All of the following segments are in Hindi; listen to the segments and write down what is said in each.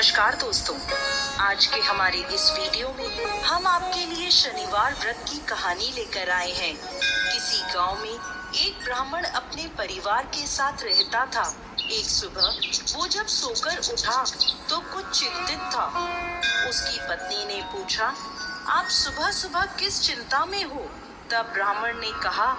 नमस्कार दोस्तों। आज के हमारे इस वीडियो में हम आपके लिए शनिवार व्रत की कहानी लेकर आए हैं। किसी गांव में एक ब्राह्मण अपने परिवार के साथ रहता था। एक सुबह वो जब सोकर उठा तो कुछ चिंतित था। उसकी पत्नी ने पूछा, आप सुबह सुबह किस चिंता में हो? तब ब्राह्मण ने कहा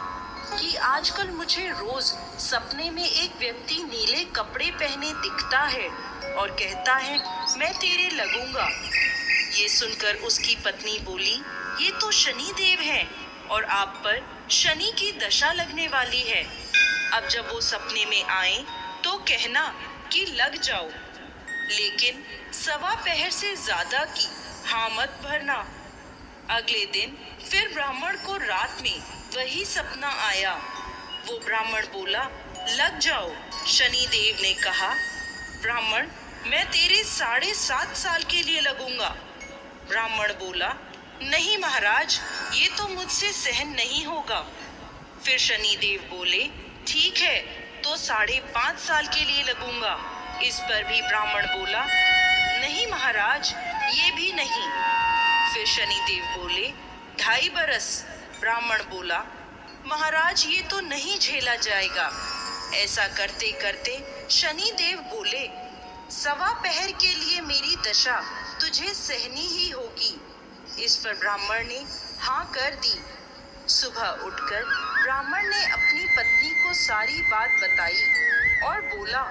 कि आजकल मुझे रोज सपने में एक व्यक्ति नीले कपड़े पहने दिखता है और कहता है मैं तेरे लगूंगा। ये सुनकर उसकी पत्नी बोली, ये तो शनि देव है और आप पर शनि की दशा लगने वाली है। अब जब वो सपने में आए तो कहना कि लग जाओ, लेकिन सवा पहर से ज्यादा की हाँ मत भरना। अगले दिन फिर ब्राह्मण को रात में वही सपना आया। वो ब्राह्मण बोला, लग जाओ। शनि देव ने कहा, ब्राह्मण मैं तेरे 7.5 साल के लिए लगूंगा। ब्राह्मण बोला, नहीं महाराज, ये तो मुझसे सहन नहीं होगा। फिर शनि देव बोले, ठीक है तो 5.5 साल के लिए लगूंगा। इस पर भी ब्राह्मण बोला, नहीं महाराज, ये भी नहीं। फिर शनि देव बोले, 2.5 बरस। ब्राह्मण बोला, महाराज ये तो नहीं झेला जाएगा। ऐसा करते करते शनि देव बोले, सवा पहर के लिए मेरी दशा तुझे सहनी ही होगी। इस पर ब्राह्मण ने हाँ कर दी। सुबह उठकर ब्राह्मण ने अपनी पत्नी को सारी बात बताई और बोला,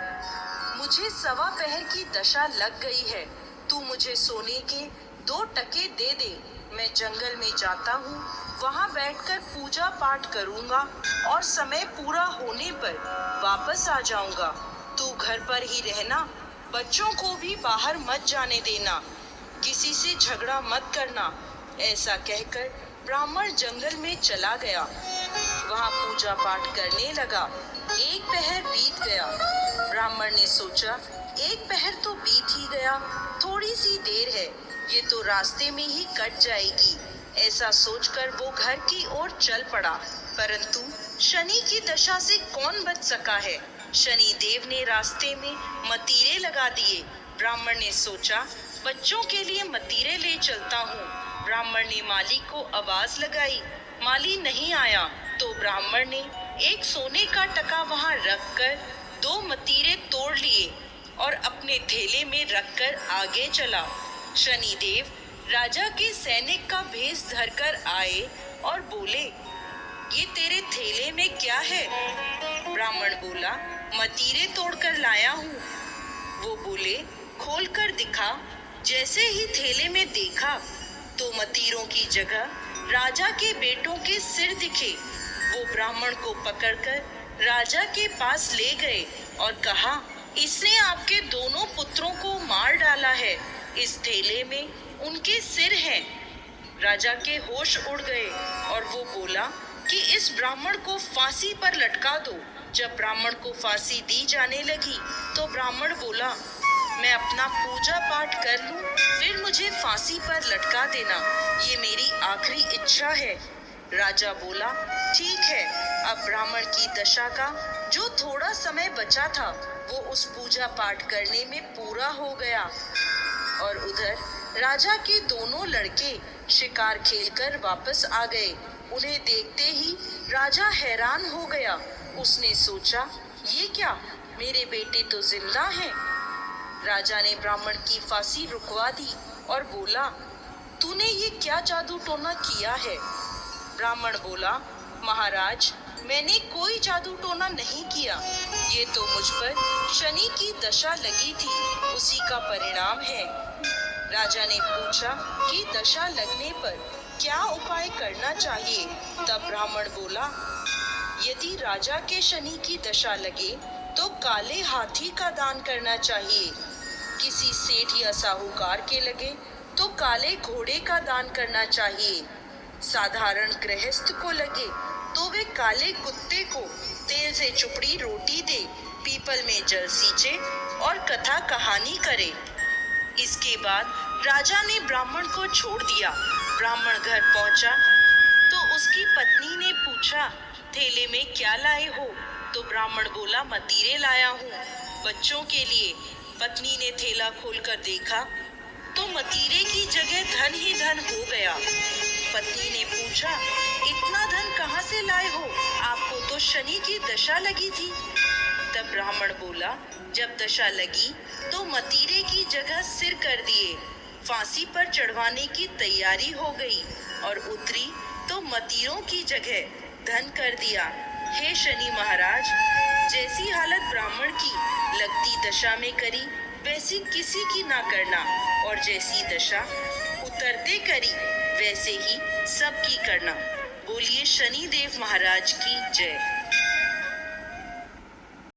मुझे सवा पहर की दशा लग गई है। तू मुझे सोने के 2 टके दे दे। मैं जंगल में जाता हूँ, वहाँ बैठकर पूजा पाठ करूँगा और समय पूरा होने पर वापस आ जाऊँगा। तू घर पर ही रहना, बच्चों को भी बाहर मत जाने देना, किसी से झगड़ा मत करना। ऐसा कहकर ब्राह्मण जंगल में चला गया। वहाँ पूजा पाठ करने लगा। 1 पहर बीत गया। ब्राह्मण ने सोचा, 1 पहर तो बीत ही गया, थोड़ी सी देर है, ये तो रास्ते में ही कट जाएगी। ऐसा सोचकर वो घर की ओर चल पड़ा। परंतु शनि की दशा से कौन बच सका है? शनि देव ने रास्ते में मतीरे लगा दिए। ब्राह्मण ने सोचा, बच्चों के लिए मतीरे ले चलता हूँ। ब्राह्मण ने माली को आवाज लगाई, माली नहीं आया तो ब्राह्मण ने एक सोने का टका वहाँ रखकर 2 मतीरे तोड़ लिए और अपने थैले में रखकर आगे चला। शनि देव राजा के सैनिक का भेष धरकर आए और बोले, ये तेरे थैले में क्या है? ब्राह्मण बोला, मतीरे तोड़कर लाया हूँ। वो बोले, खोलकर दिखा। जैसे ही थैले में देखा तो मतीरों की जगह राजा के बेटों के सिर दिखे। वो ब्राह्मण को पकड़कर राजा के पास ले गए और कहा, इसने आपके दोनों पुत्रों को मार डाला है। इस थैले में उनके सिर हैं। राजा के होश उड़ गए और वो बोला कि इस ब्राह्मण को फांसी पर लटका दो। जब ब्राह्मण को फांसी दी जाने लगी तो ब्राह्मण बोला, मैं अपना पूजा पाठ कर लूं, फिर मुझे फांसी पर लटका देना, ये मेरी आखिरी इच्छा है। राजा बोला, ठीक है। अब ब्राह्मण की दशा का जो थोड़ा समय बचा था वो उस पूजा पाठ करने में पूरा हो गया। और उधर राजा के दोनों लड़के शिकार खेलकर वापस आ गए। उन्हें देखते ही राजा हैरान हो गया। उसने सोचा, ये क्या, मेरे बेटे तो जिंदा हैं। राजा ने ब्राह्मण की फांसी रुकवा दी और बोला, तूने ये क्या जादू टोना किया है? ब्राह्मण बोला, महाराज मैंने कोई जादू टोना नहीं किया, ये तो मुझ पर शनि की दशा लगी थी, उसी का परिणाम है। राजा ने पूछा कि दशा लगने पर क्या उपाय करना चाहिए? तब ब्राह्मण बोला, यदि राजा के शनि की दशा लगे तो काले हाथी का दान करना चाहिए। किसी सेठ या साहूकार के लगे तो काले घोड़े का दान करना चाहिए। साधारण गृहस्थ को लगे तो वे काले कुत्ते को तेल से चुपड़ी रोटी दे, पीपल में जल सींचे और कथा कहानी करे। इसके बाद राजा ने ब्राह्मण को छोड़ दिया। ब्राह्मण घर पहुंचा तो उसकी पत्नी ने पूछा, थैले में क्या लाए हो? तो ब्राह्मण बोला, मतीरे लाया हूँ बच्चों के लिए। पत्नी ने थैला खोलकर देखा तो मतीरे की जगह धन ही धन हो गया। पत्नी ने पूछा, इतना धन कहाँ से लाए हो? आपको तो शनि की दशा लगी थी। तब ब्राह्मण बोला, जब दशा लगी तो मतीरे की जगह सिर कर दिए, फांसी पर चढ़वाने की तैयारी हो गई और उतरी तो मतीरों की जगह धन कर दिया। हे शनि महाराज, जैसी हालत ब्राह्मण की लगती दशा में करी वैसी किसी की ना करना, और जैसी दशा उतरते करी वैसे ही सबकी करना। बोलिए शनि देव महाराज की जय।